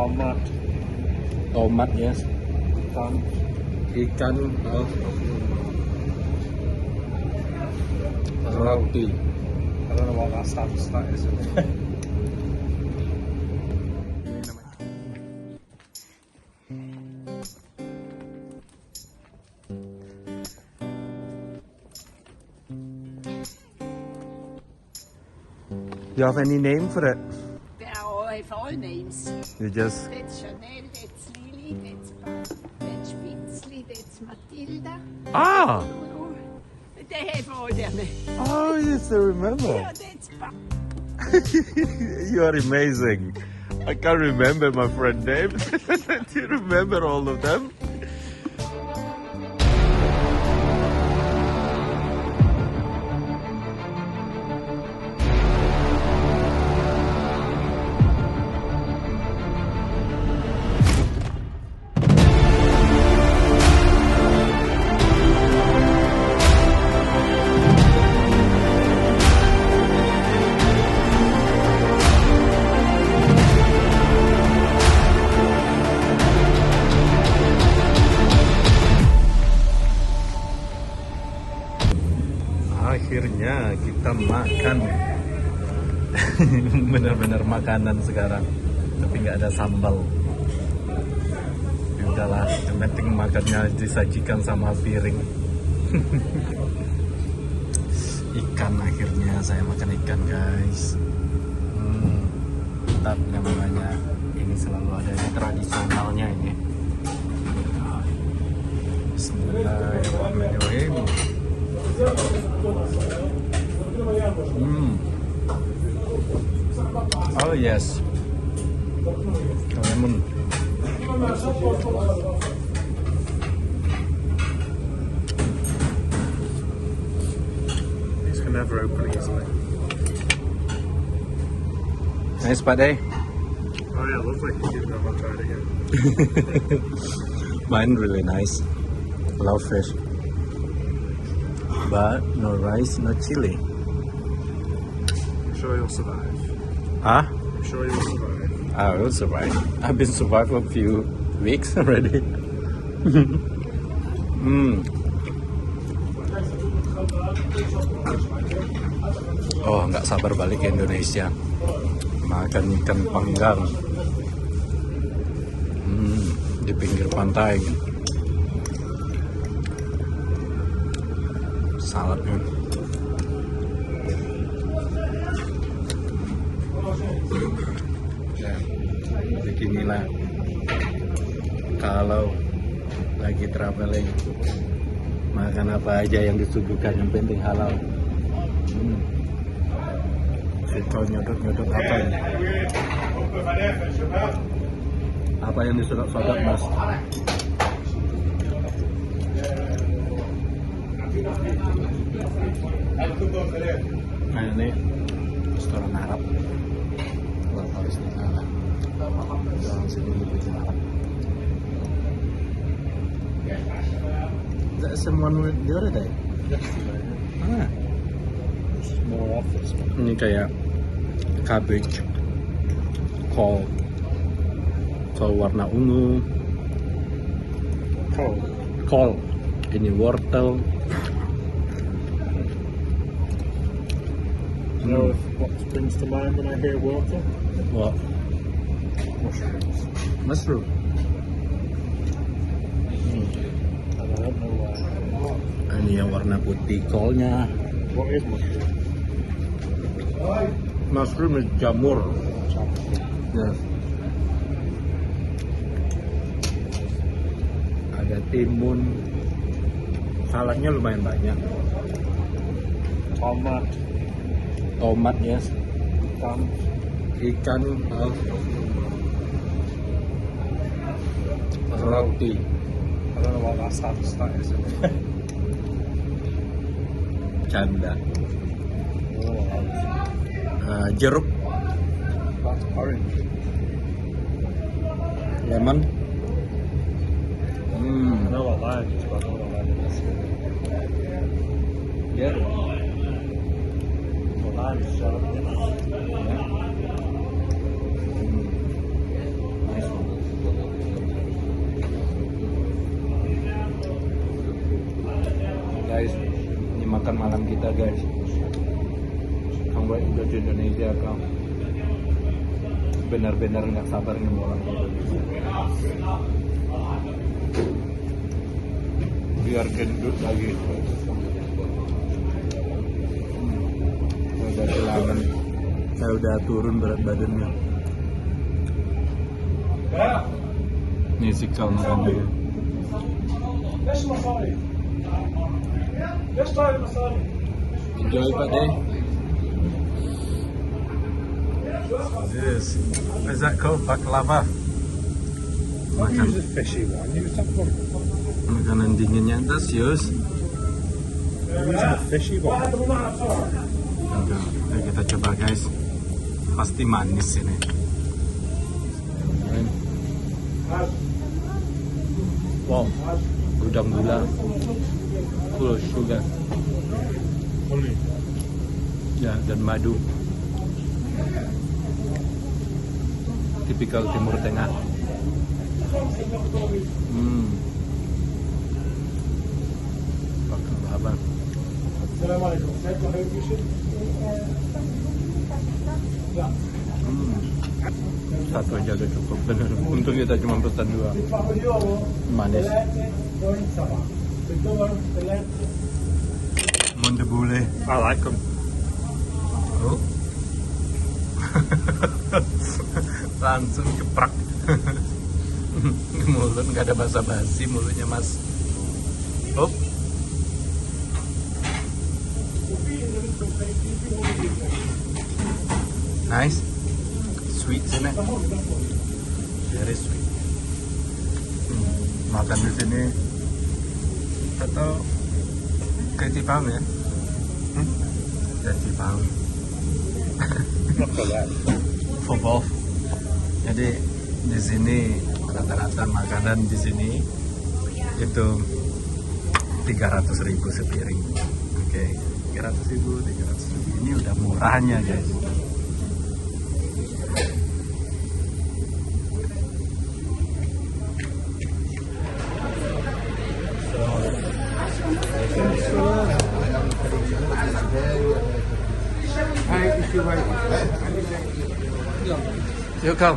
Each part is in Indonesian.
Tomat, yes. Ikan, roti. I don't know what that stands for. That is. You have any name for it? I have all names. You just... That's Chanel, that's Lily, that's Spitzli, that's Matilda. Ah! They have all their names. Oh, you still remember? Yeah, that's You are amazing. I can't remember my friend name. Do you remember all of them? Akhirnya kita makan. Bener-bener makanan sekarang, tapi nggak ada sambal. Ya udahlah, yang penting makannya disajikan sama piring. Ikan, akhirnya saya makan ikan, guys. Mantap namanya. Ini selalu ada yang tradisionalnya ini. Bismillahirrahmanirrahim. Oh yes, lemon. These can never open easily. Nice pade. Oh yeah, lovely. Give them a try it again. Mine really nice. Love fish, but no rice, no chili. I'm sure you'll survive. Huh? I'm sure you'll survive. I will survive. I've been survived for a few weeks already. Oh, nggak sabar balik ke Indonesia. Makan ikan panggang di pinggir pantai. Saladnya. Ya, beginilah kalau lagi traveling, makan apa aja yang disuguhkan, yang penting halal. Kita nyodot-nyodot apa ini? Apa yang disodot-sodot, Mas? Nah, ini restoran Arab, orang Palestina lah. Orang sini bikin Arab. Is that someone the other day? Ah. More office. Ini kayak cabbage, kol warna ungu, kol. Ini wortel. You know what springs to mind when I hear water? What? Mushrooms. Mushroom. And I don't know why. Ini yang warna putih kolnya. What is mushroom? Mushroom is jamur. Yes. Ada timun. Saladnya lumayan banyak. Tomat, yes. Ikan, roti. I don't know what that stands for. That is. Canda. Oh, Jeruk, that's orange. lemon. I know what lime is, but I don't know what lime is. Yeah. Well, lime is sharp, you know. Nice one. makan malam kita guys. Kamu udah di Indonesia kau benar-benar nggak sabar nih mau orang Indonesia. Biar gendut lagi. Udah kehilangan, saya udah turun berat badannya. Ini sikal makan dulu. Enjoy Pak De. Yes. Is that called baklava? Makan. fishy one. Use that one. Makanan dinginnya, that's yours. Use the fishy one. Enggak. Ayo kita coba guys. Pasti manis ini. Wow, gudang gula, full of sugar. Honey. Ya, dan madu. Tipikal Timur Tengah. Baklava. Assalamualaikum. Satu aja udah cukup bener. Untung kita cuma pesan 2. Manis. Monde bule. I like them. Oh. Langsung keprak. Mulut nggak ada basa-basi mulutnya mas. Oh. Nice. Sweet sini. Very sweet. Makan di sini atau ketipang ya? Ketipang. For both. Jadi di sini rata-rata makanan di sini itu 300.000 sepiring. Oke, 300.000. Ini udah murahnya guys. Yuk kau,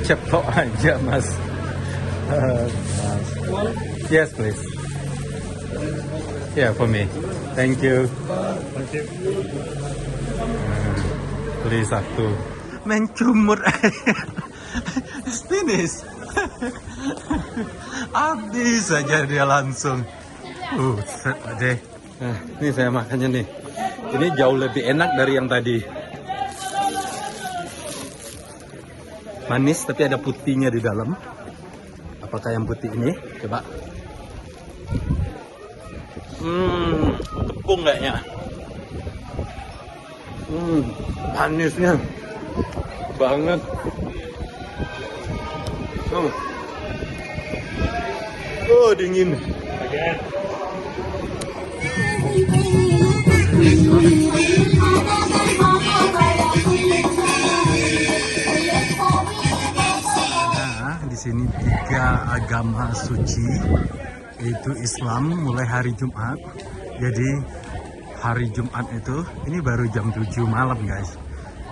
cepet aja mas. Yes please. Yeah for me. Thank you. Thank you. Beli satu. Mencumur aja. It's finished. Habis saja dia langsung. Set deh. Nah, ini saya makannya nih. Ini jauh lebih enak dari yang tadi. Manis tapi ada putihnya di dalam. Apakah yang putih ini? Coba. Tepung kayaknya. Manisnya banget. Oh, dingin. Again. Nah, di sini 3 agama suci, yaitu Islam mulai hari Jumat. Jadi hari Jumat itu, ini baru jam 7 malam guys.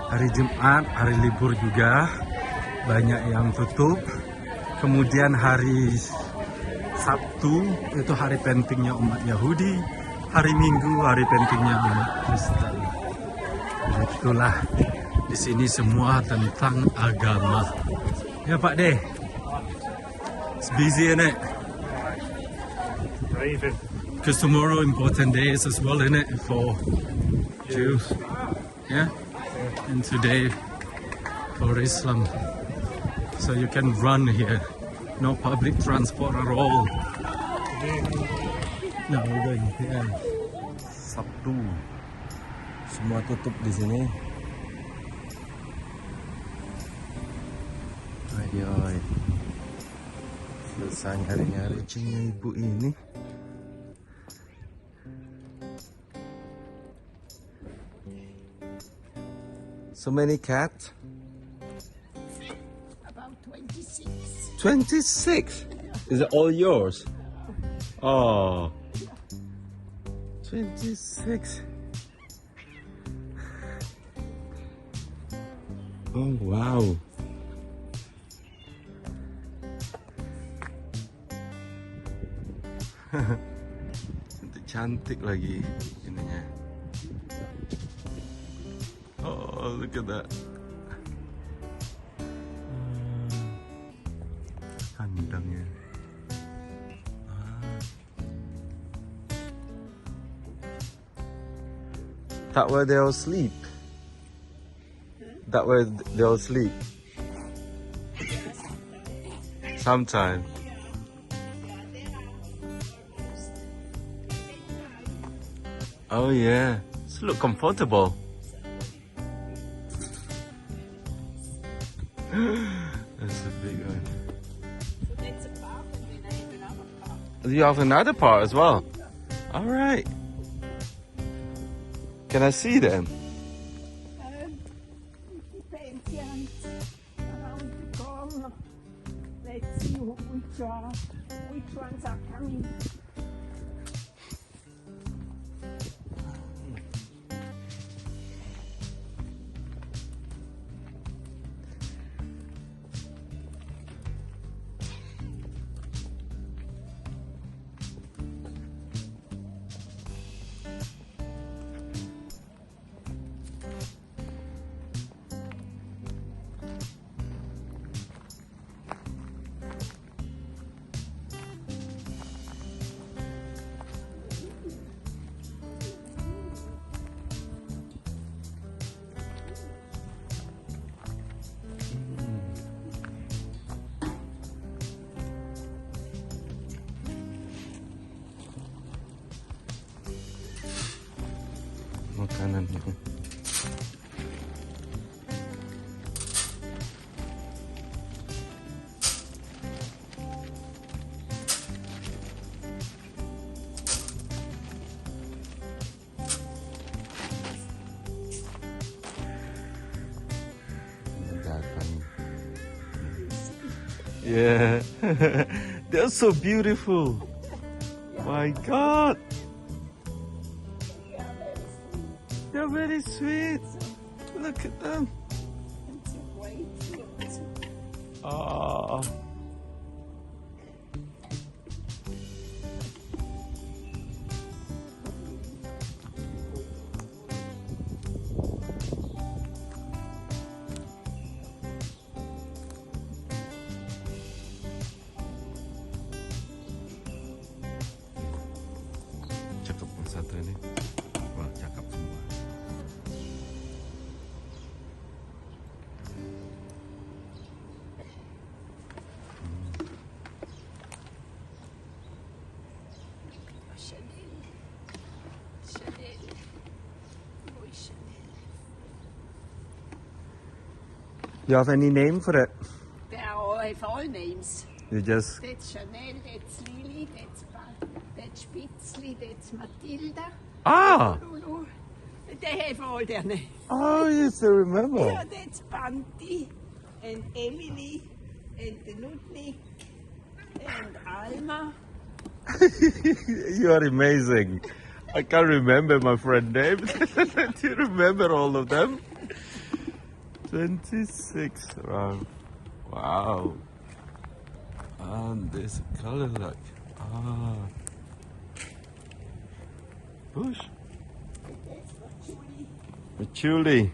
Hari Jumat, hari libur juga, banyak yang tutup. Kemudian hari Sabtu itu hari pentingnya umat Yahudi. Hari Minggu hari pentingnya umat Kristen. Itulah di sini semua tentang agama. Ya Pak De. It's busy isn't it? Because tomorrow important days as well isn't it for Jews. Yeah. And today for Islam. So you can run here. No public transport at all. No, good. Yeah. Sabtu. Semua tutup di sini. Ayoy. Selesai nyari-nyari kucingnya ibu ini. So many cats? About 26. 26? Is it all yours? Oh. 26. Oh wow. Cantik lagi ininya. Oh, look at that. Kandangnya. That where they'll sleep. That where they'll sleep. Sometime. Oh yeah, it's look comfortable. That's a big one. So that's a part, and then I have another part. You have another part as well. All right. Can I see them? It depends, yeah, around the corner. Let's see which ones are coming. Makanan. Yeah, they're so beautiful. My God, they're very sweet. Look at them. Oh. Cakep satu ini. Wah, cakep semua. You have any name for it? They have all names. You just That's Chanel, that's Lily, that's Spitzli, that's Matilda. ah. Lulu. They have all their names. Oh, you still remember? Yeah, that's Banti and Emily and Ludwig and Alma. You are amazing. I can't remember my friend name. Do you remember all of them? 26. Wow. And this color like bush. Julie.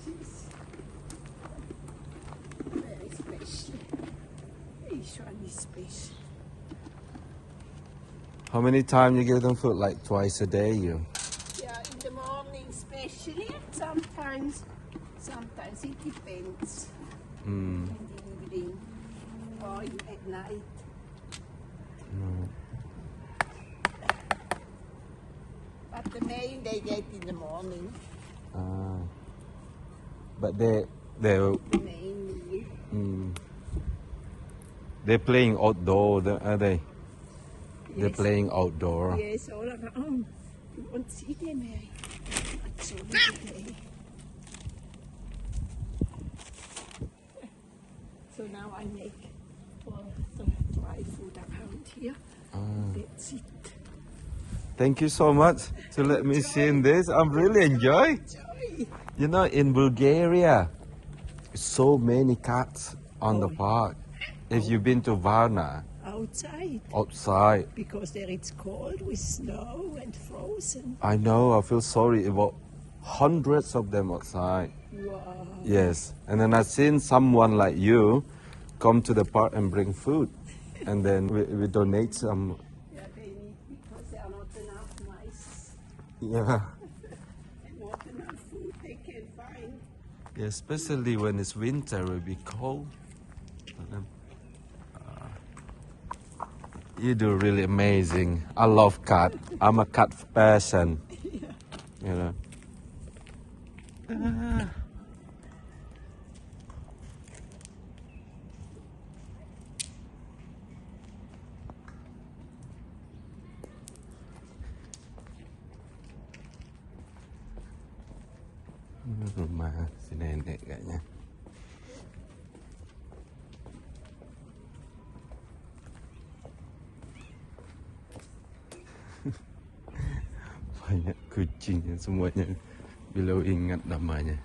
She's very special. Each one is special. How many times you give them food? Like twice a day? You? Yeah, in the morning especially, sometimes it depends. In the evening or at night. But the main they get in the morning. But they The main meal. they're playing outdoor, are they? They're Yes. playing outdoor. Yes, all around. You won't see them here. Not so today. So now I make all the dry food around here. That's it. Thank you so much to let me see in this. I'm really enjoying. You know, in Bulgaria, so many cats on the park. If you've been to Varna, outside. Because there it's cold with snow and frozen. I know, I feel sorry about hundreds of them outside. Wow. Yes, and then I've seen someone like you come to the park and bring food, and then we donate some. Yeah, they need because there are not enough mice Yeah. and not enough food they can find. Yeah, especially when it's winter, it will be cold. You do really amazing. I love cat. I'm a cat person. You know. Rumah si nenek kayaknya. Banyak kucing semuanya. Bila ingat namanya.